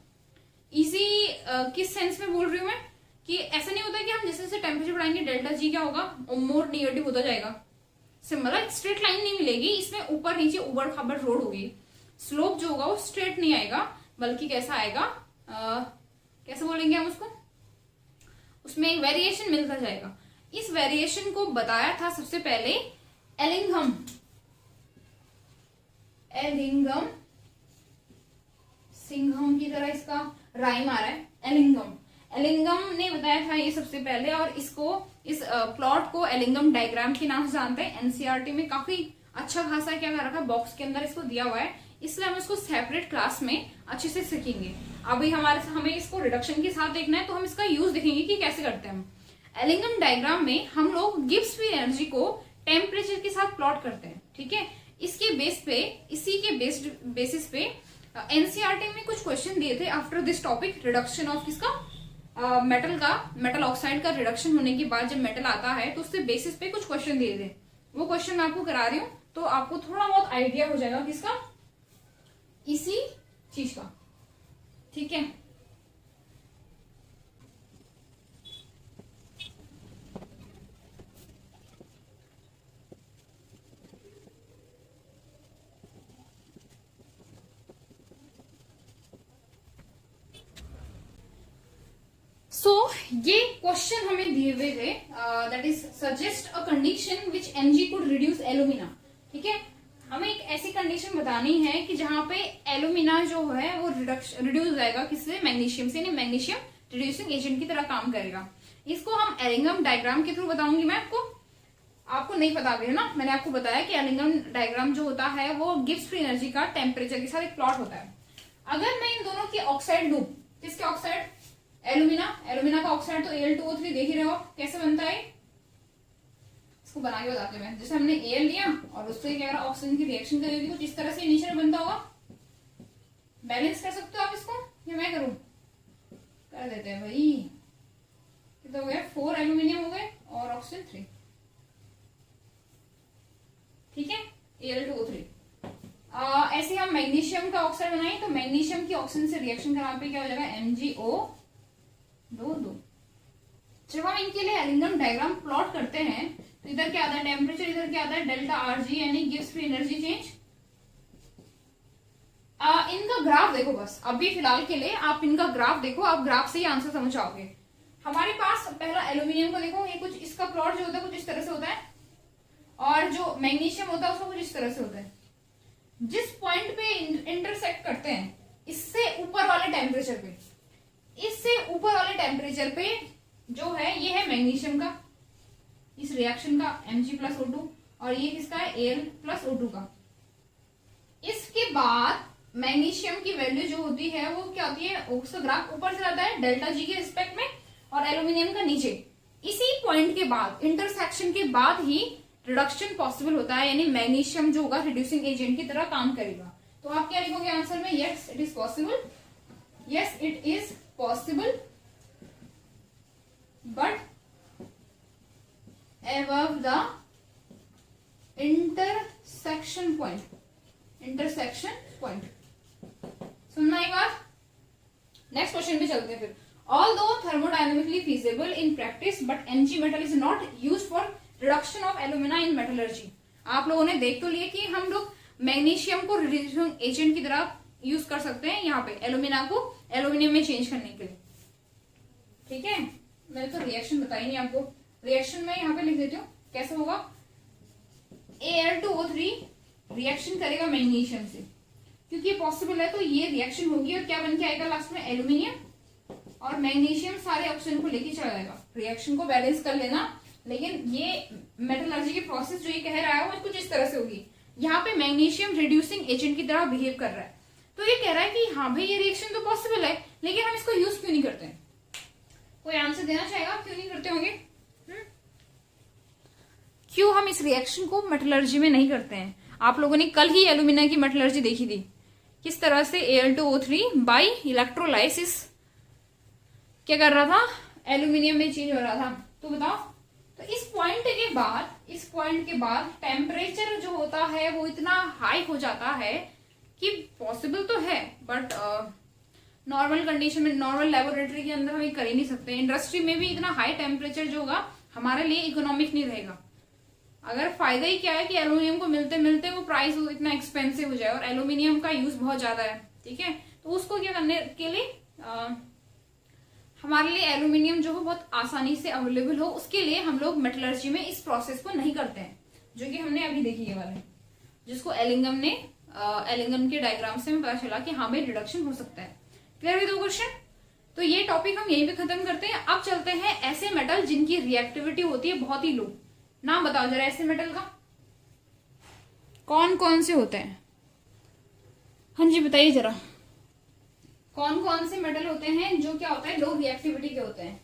इजी किस सेंस में बोल रही हूँ मैं? कि ऐसा नहीं होता कि हम जैसे जैसे टेम्परेचर बढ़ाएंगे डेल्टा G क्या होगा? मोर निगेटिव होता जाएगा। सिंपल स्ट्रेट लाइन नहीं मिलेगी इसमें, ऊपर नीचे उबड़ खाबड़ रोड होगी। स्लोप जो होगा वो स्ट्रेट नहीं आएगा, बल्कि कैसा आएगा? कैसे बोलेंगे हम उसको? उसमें एक वेरिएशन मिलता जाएगा। इस वेरिएशन को बताया था सबसे पहले एलिंघम सिंघम की तरह इसका राइम आ रहा है। एलिंगम ने बताया था ये सबसे पहले, और इसको इस प्लॉट को एलिंगम डायग्राम के नाम से जानते हैं। एनसीईआरटी में काफी अच्छा खासा क्या कर रखा है, बॉक्स के अंदर इसको दिया हुआ है, इसलिए हम इसको सेपरेट क्लास में अच्छे से सीखेंगे। अभी हमें इसको रिडक्शन के साथ देखना है तो हम इसका यूज देखेंगे कि कैसे करते हैं हम। एलिंगम डायग्राम में हम लोग गिब्स फ्री एनर्जी को टेम्परेचर के साथ प्लॉट करते हैं, ठीक है। इसके बेस पे, इसी के बेसिस पे एनसीईआरटी में कुछ क्वेश्चन दिए थे after this topic, reduction of किसका? मेटल ऑक्साइड का रिडक्शन होने के बाद जब मेटल आता है तो उससे बेसिस पे कुछ क्वेश्चन दिए थे। वो क्वेश्चन मैं आपको करा रही हूँ तो आपको थोड़ा बहुत आइडिया हो जाएगा किसका? इसी चीज का, ठीक है। ये क्वेश्चन हमें दिए हुए थे, that is suggest a condition which Mg could reduce alumina, ठीक है। हमें एक ऐसी कंडीशन बतानी है कि जहां पे एलुमिना जो है वो रिड्यूस हो जाएगा किससे? मैग्नीशियम से, यानी मैग्नीशियम रिड्यूसिंग एजेंट की तरह काम करेगा। इसको हम एलिंगम डायग्राम के थ्रू बताऊंगी मैं आपको नहीं पता अभी है ना। मैंने आपको बताया कि एलिंगम डायग्राम जो होता है वो गिब्स फ्री एनर्जी का टेम्परेचर के साथ एक प्लॉट होता है। अगर मैं इन दोनों की ऑक्साइड लूं, किसके ऑक्साइड? एलुमिना का ऑक्साइड तो Al2O3 देख ही रहे हो कैसे बनता है, इसको बना के बताते हैं। जैसे हमने एयर लिया और उससे क्या करा, ऑक्सीजन की रिएक्शन करी होगी, कुछ इस तरह से नेचर बनता होगा। बैलेंस कर सकते हो आप इसको या मैं करूं? कर देते हैं भाई। कितना हो गया? 4 एल्यूमिनियम हो गए और ऑक्सीजन 3। ठीक है, Al2O3। ऐसे हम मैग्नीशियम का ऑक्साइड बनाएं तो मैग्नीशियम की ऑक्सीजन से रिएक्शन कराने पे क्या हो जाएगा? MgO2। जब हम इनके लिए एलिंगम डायग्राम प्लॉट करते हैं तो इधर क्या आता है? टेम्परेचर, इधर क्या आता है? डेल्टा Rg, यानी गिव्स फ्री एनर्जी चेंज। इनका ग्राफ देखो, बस अभी फिलहाल के लिए आप इनका ग्राफ देखो, आप ग्राफ से ही आंसर समझ आओगे। हमारे पास पहला एल्यूमिनियम को देखो, ये कुछ इसका प्लॉट जो होता है कुछ इस तरह से होता है, और जो मैग्नीशियम होता है उसका कुछ इस तरह से होता है। जिस पॉइंट पे इंटरसेक्ट करते हैं, इससे ऊपर वाले टेम्परेचर पे, इससे ऊपर वाले टेम्परेचर पे जो है ये है मैग्नीशियम का, इस रिएक्शन का Mg+O2, और ये किसका है? Al+O2 का। इसके बाद मैग्नीशियम की वैल्यू जो होती है वो क्या होती है? उसका ग्राफ ऊपर से आता है डेल्टा G के रिस्पेक्ट में, और एल्यूमिनियम का नीचे। इसी पॉइंट के बाद, इंटरसेक्शन के बाद ही रिडक्शन पॉसिबल होता है, यानी मैग्नीशियम जो होगा रिड्यूसिंग एजेंट की तरह काम करेगा। तो आप क्या लिखोगे आंसर में? Yes it is possible, yes it is possible, but above the intersection point, intersection point। सुनना एक बार, नेक्स्ट क्वेश्चन पे चलते हैं फिर। Although thermodynamically feasible in practice, but Mg metal is not used for reduction of alumina in metallurgy। आप लोगों ने देख तो लिया कि हम लोग मैग्नीशियम को रिड्यूसिंग एजेंट की तरह यूज कर सकते हैं यहाँ पे एल्यूमिना को एल्यूमिनियम में चेंज करने के लिए। ठीक है, मैंने तो रिएक्शन बताई नहीं आपको। रिएक्शन में यहाँ पे लिख देती हूँ कैसे होगा। Al2O3 रिएक्शन करेगा मैग्नीशियम से, क्योंकि पॉसिबल है तो ये रिएक्शन होगी और क्या बन के आएगा लास्ट में? एल्यूमिनियम, और मैग्नीशियम सारे ऑक्सीजन को लेके चला जाएगा। रिएक्शन को बैलेंस कर लेना, लेकिन ये मेटलर्जी की प्रोसेस जो ये कह रहा है वो कुछ इस तरह से होगी। यहाँ पे मैग्नीशियम रिड्यूसिंग एजेंट की तरह बिहेव कर रहा है, तो ये कह रहा है कि हाँ भाई ये रिएक्शन तो पॉसिबल है, लेकिन हम इसको यूज क्यों नहीं करते हैं? कोई आंसर देना चाहेगा क्यों नहीं करते होंगे? क्यों हम इस रिएक्शन को मेटलर्जी में नहीं करते हैं? आप लोगों ने कल ही एल्यूमिना की मेटलर्जी देखी थी, किस तरह से Al2O3 बाय इलेक्ट्रोलाइसिस क्या कर रहा था? एल्यूमिनियम में चेंज हो रहा था। तो बताओ, तो इस पॉइंट के बाद टेम्परेचर जो होता है वो इतना हाई हो जाता है कि पॉसिबल तो है, बट नॉर्मल कंडीशन में, नॉर्मल लेबोरेटरी के अंदर हम ये कर ही नहीं सकते। इंडस्ट्री में भी इतना हाई टेम्परेचर जो होगा हमारे लिए इकोनॉमिक नहीं रहेगा। अगर फायदा ही क्या है कि एल्यूमिनियम को मिलते मिलते वो प्राइस इतना एक्सपेंसिव हो जाए, और एल्यूमिनियम का यूज बहुत ज्यादा है। ठीक है, तो उसको क्या करने के लिए हमारे लिए एल्यूमिनियम जो हो बहुत आसानी से अवेलेबल हो, उसके लिए हम लोग मेटलर्जी में इस प्रोसेस को नहीं करते हैं, जो कि हमने अभी देखी है वाले, जिसको एलिंगम के डायग्राम से हमें पता चला कि हाँ भाई रिडक्शन हो सकता है। क्लियर हुई 2 क्वेश्चन? तो ये टॉपिक हम यहीं पे खत्म करते हैं। अब चलते हैं ऐसे मेटल जिनकी रिएक्टिविटी होती है बहुत ही लो। नाम बताओ जरा ऐसे मेटल का, कौन कौन से होते हैं? हाँ जी बताइए जरा, कौन कौन से मेटल होते हैं जो क्या होता है? लो रिएक्टिविटी के होते हैं।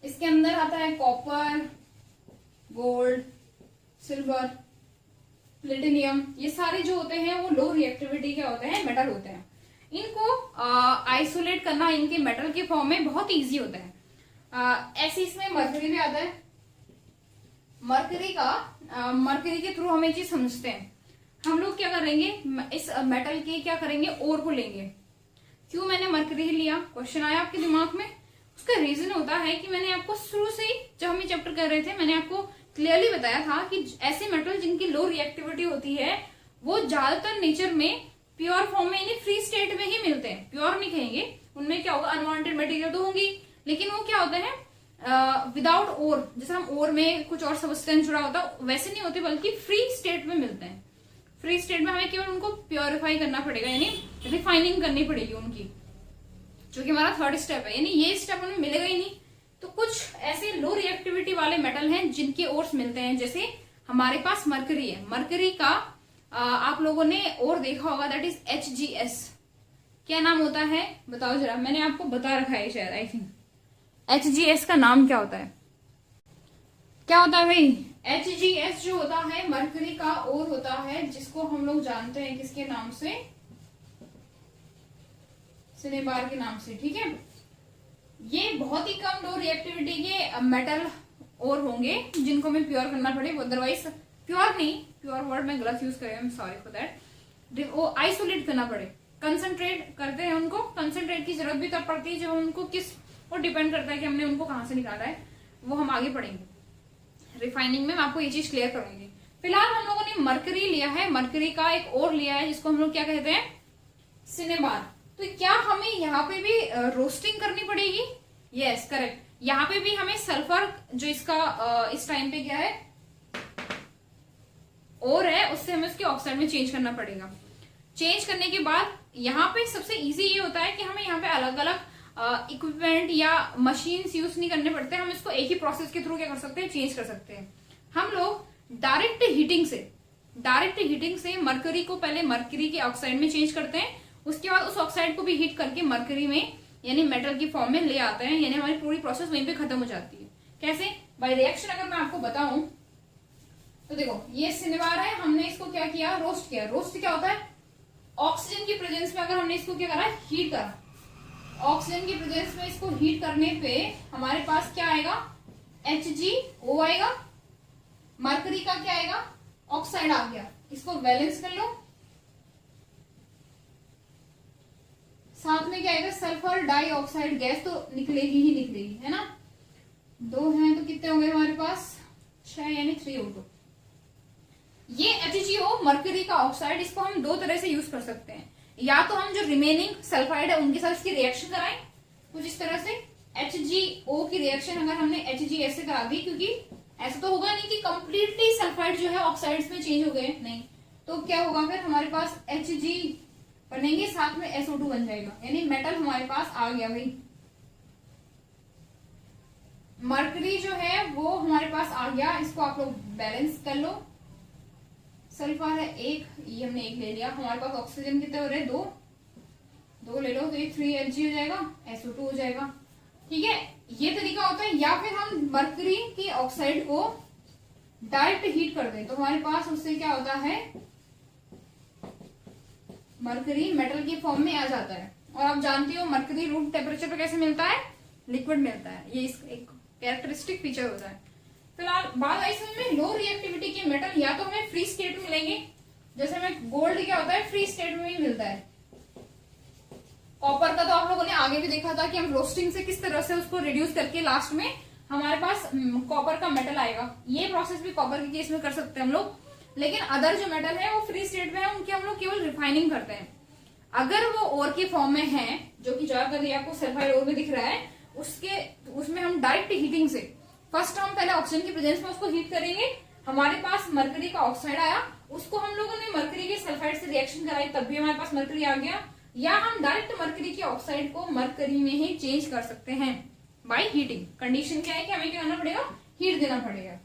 इसके अंदर आता है कॉपर, गोल्ड, सिल्वर, प्लेटिनियम। ये सारे जो होते हैं वो लो रिएक्टिविटी के होते हैं, मेटल होते हैं। इनको आइसोलेट करना इनके मेटल के फॉर्म में बहुत इजी होता है। ऐसे इसमें मरकरी भी आता है। मरकरी के थ्रू हम ये चीज समझते हैं। हम लोग क्या करेंगे, इस मेटल के क्या करेंगे, ओर को लेंगे। क्यों मैंने मरकरी लिया? क्वेश्चन आया आपके दिमाग में? उसका रीजन होता है कि मैंने आपको शुरू से ही जब हम ये चैप्टर कर रहे थे, मैंने आपको क्लियरली बताया था कि ऐसे मेटल जिनकी लो रिएक्टिविटी होती है वो ज्यादातर नेचर में प्योर फॉर्म में, यानी फ्री स्टेट में ही मिलते हैं। प्योर नहीं कहेंगे, उनमें क्या होगा, अनवांटेड मटेरियल तो होंगी, लेकिन वो क्या होते हैं विदाउट ओर। जैसे हम ओर में कुछ और सब्सटेंस जुड़ा होता है वैसे नहीं होते, बल्कि फ्री स्टेट में मिलते हैं। फ्री स्टेट में हमें केवल उनको प्योरीफाई करना पड़ेगा, यानी रिफाइनिंग करनी पड़ेगी उनकी, जो कि हमारा 3rd स्टेप है। यानी ये स्टेप हमें मिलेगा ही नहीं। तो कुछ ऐसे लो रिएक्टिविटी वाले मेटल हैं जिनके ओर्स मिलते हैं, जैसे हमारे पास मरकरी है। मरकरी का आप लोगों ने और देखा होगा, दैट इज HGS। क्या नाम होता है बताओ जरा, मैंने आपको बता रखा है शायद, आई थिंक। HGS का नाम क्या होता है? क्या होता है भाई? HGS जो होता है मरकरी का और होता है, जिसको हम लोग जानते हैं किसके नाम से? सिनेबार के नाम से, ठीक है। ये बहुत ही कम लो रिएक्टिविटी के मेटल और होंगे जिनको हमें प्योर करना पड़े, अदरवाइज प्योर नहीं, प्योर वर्ड में गलत यूज करें, सॉरी फॉर दैट, वो आइसोलेट करना पड़े, कंसंट्रेट करते हैं उनको। कंसंट्रेट की जरूरत भी तब पड़ती है जब उनको किस और डिपेंड करता है कि हमने उनको कहां से निकाला है, वो हम आगे पढ़ेंगे रिफाइनिंग में, मैं आपको ये चीज क्लियर करूंगी। फिलहाल हम लोगों ने मरकरी लिया है, मरकरी का एक और लिया है जिसको हम लोग क्या कहते हैं? सिनेबार। तो क्या हमें यहाँ पे भी रोस्टिंग करनी पड़ेगी? यस करेक्ट, यहाँ पे भी हमें सल्फर जो इसका इस टाइम पे क्या है और है, उससे हमें उसके ऑक्साइड में चेंज करना पड़ेगा। चेंज करने के बाद यहाँ पे सबसे इजी ये होता है कि हमें यहाँ पे अलग अलग इक्विपमेंट या मशीन्स यूज नहीं करने पड़ते, हम इसको एक ही प्रोसेस के थ्रू क्या कर सकते हैं? चेंज कर सकते हैं। हम लोग डायरेक्ट हीटिंग से मरकरी को पहले मरकरी के ऑक्साइड में चेंज करते हैं, उसके बाद उस ऑक्साइड को भी हीट करके मरकरी में यानी मेटल की फॉर्म में ले आते हैं, यानी हमारी पूरी प्रोसेस वहीं पे खत्म हो जाती है। कैसे? बाय रिएक्शन अगर मैं आपको बताऊं तो देखो, ये सिनेबार है, हमने इसको क्या किया? रोस्ट किया। रोस्ट क्या होता है? ऑक्सीजन की प्रेजेंस में अगर हमने इसको क्या करा? हीट करा। ऑक्सीजन की प्रेजेंस में इसको हीट करने पे हमारे पास क्या आएगा? HgO आएगा। मरकरी का क्या आएगा? ऑक्साइड आ गया। इसको बैलेंस कर लो, साथ में क्या आएगा? सल्फर डाइऑक्साइड गैस तो निकलेगी ही निकलेगी, है ना। 2 हैं तो कितने हो गए हमारे पास? 6 यानी 3O2। ये HgO मरकरी का ऑक्साइड, इसको हम 2 तरह से यूज कर सकते हैं। या तो हम जो रिमेनिंग सल्फाइड है उनके साथ इसकी रिएक्शन कराएं कुछ इस तरह से, HgO की रिएक्शन अगर हमने HgS से करा दी, क्योंकि ऐसा तो होगा नहीं कि कंप्लीटली सल्फाइड जो है ऑक्साइड्स में चेंज हो गए, नहीं, तो क्या होगा फिर हमारे पास Hg बनेंगे, साथ में SO2 बन जाएगा, यानी मेटल हमारे पास आ गया भाई। मरकरी जो है वो हमारे पास आ गया, इसको आप लोग बैलेंस कर लो। सल्फर है 1, ये हमने 1 ले लिया। हमारे पास ऑक्सीजन कितने हो रहे हैं? 2 ले लो, तो ये 3Hg हो जाएगा, SO2 हो जाएगा, ठीक है। ये तरीका होता है। या फिर हम मरकरी की ऑक्साइड को डायरेक्ट हीट कर दें, तो हमारे पास उससे क्या होता है? मरकरी मेटल की फॉर्म में आ जाता है। और आप जानते हो मरकरी रूम टेम्परेचर पे कैसे मिलता है? लिक्विड मिलता है, ये इसका एक कैरेक्टरिस्टिक फीचर होता है। फिलहाल बात आई समझ में, लो रिएक्टिविटी के मेटल या तो हमें फ्री स्टेट में मिलेंगे, जैसे हमें गोल्ड क्या होता है? फ्री स्टेट में ही मिलता है। कॉपर का तो आप लोगों ने आगे भी देखा था कि हम रोस्टिंग से किस तरह से उसको रिड्यूस करके लास्ट में हमारे पास कॉपर का मेटल आएगा। ये प्रोसेस भी कॉपर के केस में कर सकते हैं हम लोग, लेकिन अदर जो मेटल है वो फ्री स्टेट में है, उनकी हम लोग केवल रिफाइनिंग करते हैं। अगर वो ओर के फॉर्म में है, जो कि ज्यादातर आपको सल्फाइड ओर में दिख रहा है, उसमें हम डायरेक्ट हीटिंग से फर्स्ट हम पहले ऑक्सीजन की प्रेजेंस में उसको हीट करेंगे, हमारे पास मरकरी का ऑक्साइड आया, उसको हम लोगों ने मरकरी के सल्फाइड से रिएक्शन कराई, तब भी हमारे पास मरकरी आ गया। या हम डायरेक्ट मरकरी के ऑक्साइड को मरकरी में ही चेंज कर सकते हैं बाय हीटिंग। कंडीशन क्या है कि हमें क्या करना पड़ेगा? हीट देना पड़ेगा।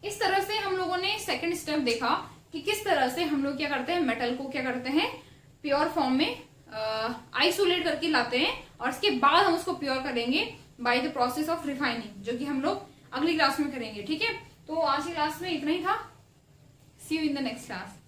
इस तरह से हम लोगों ने सेकंड स्टेप देखा कि किस तरह से हम लोग क्या करते हैं, मेटल को क्या करते हैं, प्योर फॉर्म में आइसोलेट करके लाते हैं, और इसके बाद हम उसको प्योर करेंगे by the process of refining, जो कि हम लोग अगली क्लास में करेंगे। ठीक है, तो आज की क्लास में इतना ही था। See you in the next class.